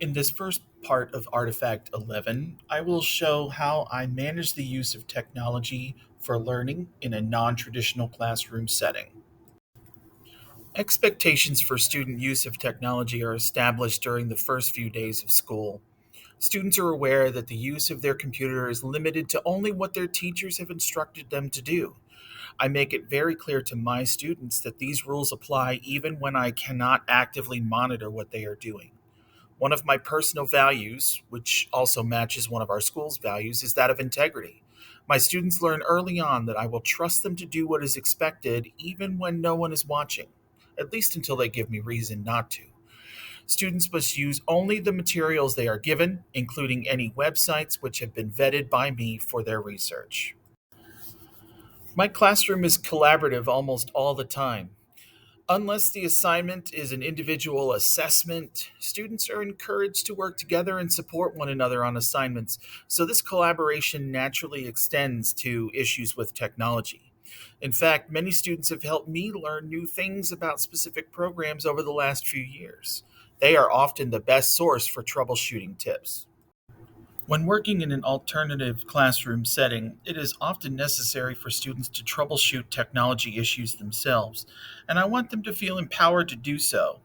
In this first part of Artifact 11, I will show how I manage the use of technology for learning in a non traditional classroom setting. Expectations for student use of technology are established during the first few days of school. Students are aware that the use of their computer is limited to only what their teachers have instructed them to do. I make it very clear to my students that these rules apply even when I cannot actively monitor what they are doing. One of my personal values, which also matches one of our school's values, is that of integrity. My students learn early on that I will trust them to do what is expected even when no one is watching, at least until they give me reason not to. Students must use only the materials they are given, including any websites which have been vetted by me for their research. My classroom is collaborative almost all the time. Unless the assignment is an individual assessment, students are encouraged to work together and support one another on assignments, so this collaboration naturally extends to issues with technology. In fact, many students have helped me learn new things about specific programs over the last few years. They are often the best source for troubleshooting tips. When working in an alternative classroom setting, it is often necessary for students to troubleshoot technology issues themselves, and I want them to feel empowered to do so.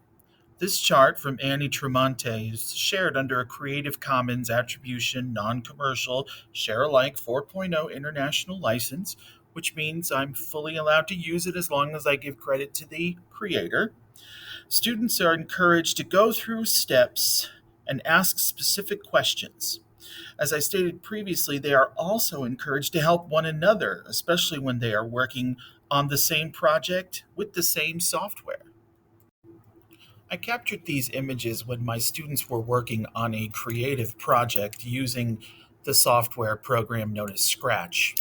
This chart from Annie Tremonte is shared under a Creative Commons Attribution Non Commercial Share Alike 4.0 international license, which means I'm fully allowed to use it as long as I give credit to the creator. Students are encouraged to go through steps and ask specific questions. As I stated previously, they are also encouraged to help one another, especially when they are working on the same project with the same software. I captured these images when my students were working on a creative project using the software program known as Scratch.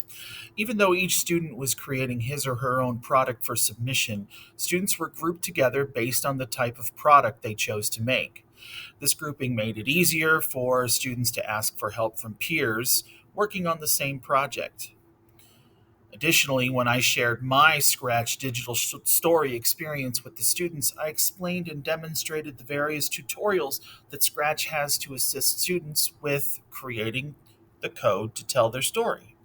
Even though each student was creating his or her own product for submission, students were grouped together based on the type of product they chose to make. This grouping made it easier for students to ask for help from peers working on the same project. Additionally, when I shared my Scratch digital story experience with the students, I explained and demonstrated the various tutorials that Scratch has to assist students with creating the code to tell their story.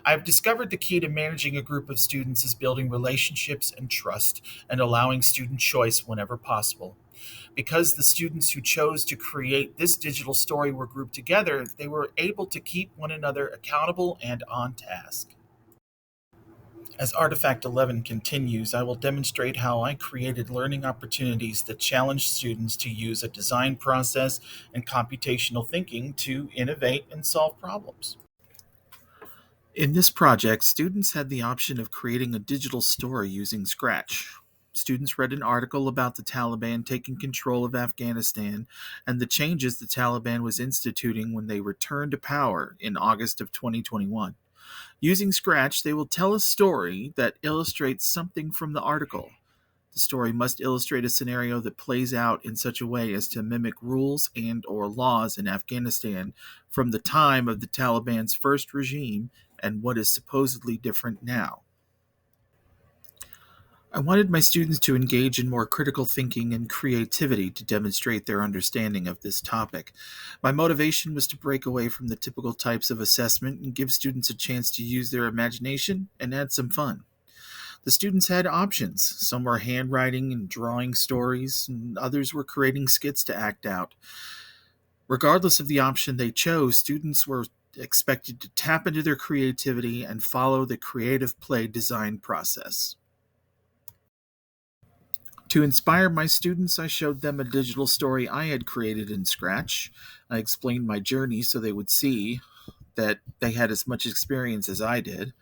I've discovered the key to managing a group of students is building relationships and trust and allowing student choice whenever possible. Because the students who chose to create this digital story were grouped together, they were able to keep one another accountable and on task. As Artifact 11 continues, I will demonstrate how I created learning opportunities that challenge students to use a design process and computational thinking to innovate and solve problems. In this project, students had the option of creating a digital story using Scratch. Students read an article about the Taliban taking control of Afghanistan and the changes the Taliban was instituting when they returned to power in August of 2021. Using Scratch, they will tell a story that illustrates something from the article. The story must illustrate a scenario that plays out in such a way as to mimic rules and or laws in Afghanistan from the time of the Taliban's first regime and what is supposedly different now. I wanted my students to engage in more critical thinking and creativity to demonstrate their understanding of this topic. My motivation was to break away from the typical types of assessment and give students a chance to use their imagination and add some fun. The students had options. Some were handwriting and drawing stories, and others were creating skits to act out. Regardless of the option they chose, students were expected to tap into their creativity and follow the creative play design process. To inspire my students, I showed them a digital story I had created in Scratch. I explained my journey so they would see that they had as much experience as I did.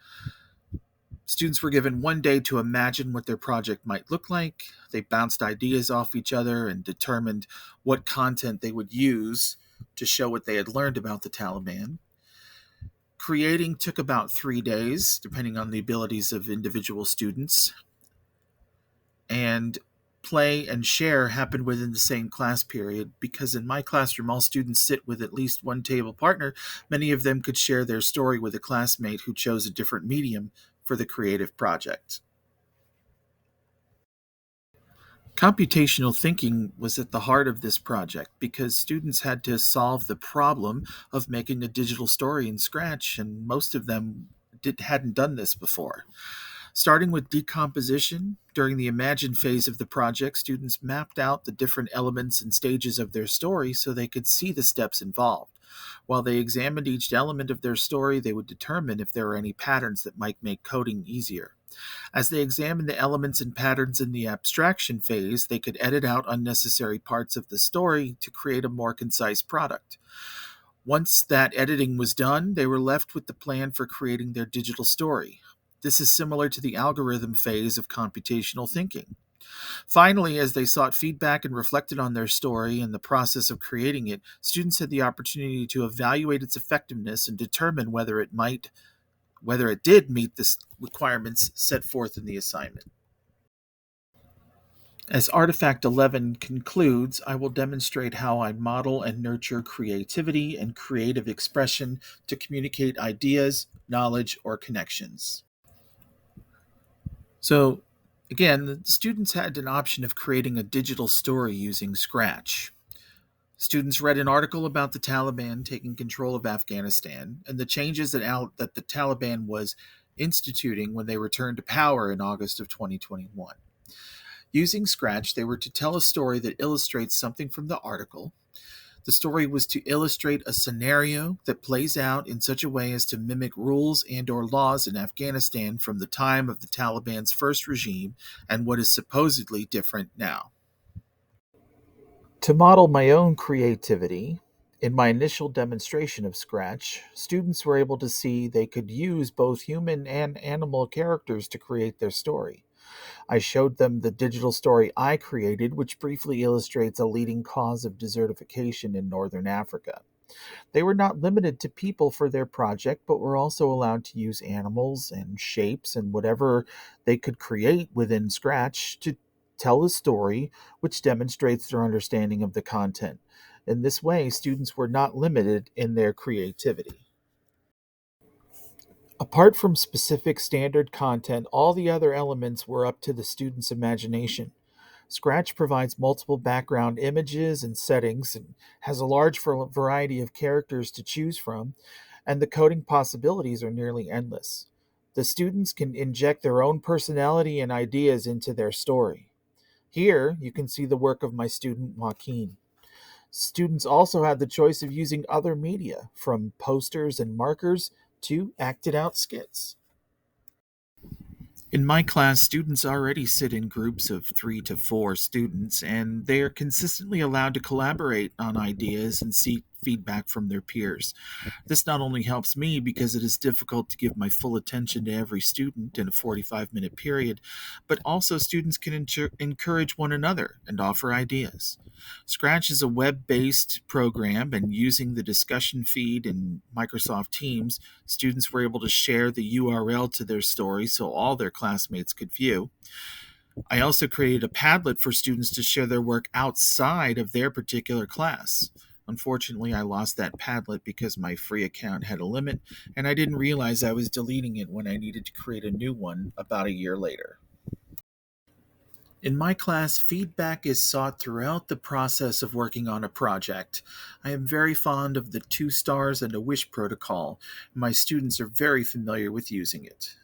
Students were given one day to imagine what their project might look like. They bounced ideas off each other and determined what content they would use to show what they had learned about the Taliban. Creating took about 3 days, depending on the abilities of individual students, and play and share happened within the same class period because in my classroom all students sit with at least one table partner. Many of them could share their story with a classmate who chose a different medium for the creative project. Computational thinking was at the heart of this project because students had to solve the problem of making a digital story in Scratch, and most of them hadn't done this before. Starting with decomposition, during the imagine phase of the project, students mapped out the different elements and stages of their story so they could see the steps involved. While they examined each element of their story, they would determine if there were any patterns that might make coding easier. As they examined the elements and patterns in the abstraction phase, they could edit out unnecessary parts of the story to create a more concise product. Once that editing was done, they were left with the plan for creating their digital story. This is similar to the algorithm phase of computational thinking. Finally, as they sought feedback and reflected on their story and the process of creating it, students had the opportunity to evaluate its effectiveness and determine whether it did meet the requirements set forth in the assignment. As Artifact 11 concludes, I will demonstrate how I model and nurture creativity and creative expression to communicate ideas, knowledge, or connections. So, again, the students had an option of creating a digital story using Scratch. Students read an article about the Taliban taking control of Afghanistan and the changes that the Taliban was instituting when they returned to power in August of 2021. Using Scratch, they were to tell a story that illustrates something from the article. The story was to illustrate a scenario that plays out in such a way as to mimic rules and or laws in Afghanistan from the time of the Taliban's first regime and what is supposedly different now. To model my own creativity, in my initial demonstration of Scratch, students were able to see they could use both human and animal characters to create their story. I showed them the digital story I created, which briefly illustrates a leading cause of desertification in northern Africa. They were not limited to people for their project, but were also allowed to use animals and shapes and whatever they could create within Scratch to tell a story which demonstrates their understanding of the content. In this way, students were not limited in their creativity. Apart from specific standard content, all the other elements were up to the student's imagination. Scratch provides multiple background images and settings and has a large variety of characters to choose from, and the coding possibilities are nearly endless. The students can inject their own personality and ideas into their story. Here, you can see the work of my student Joaquin. Students also had the choice of using other media, from posters and markers to acted out skits. In my class, students already sit in groups of 3 to 4 students, and they are consistently allowed to collaborate on ideas and seek feedback from their peers. This not only helps me because it is difficult to give my full attention to every student in a 45-minute period, but also students can encourage one another and offer ideas. Scratch is a web based program, and using the discussion feed in Microsoft Teams, students were able to share the URL to their story so all their classmates could view. I also created a Padlet for students to share their work outside of their particular class. Unfortunately, I lost that Padlet because my free account had a limit, and I didn't realize I was deleting it when I needed to create a new one about a year later. In my class, feedback is sought throughout the process of working on a project. I am very fond of the 2 stars and a wish protocol. My students are very familiar with using it.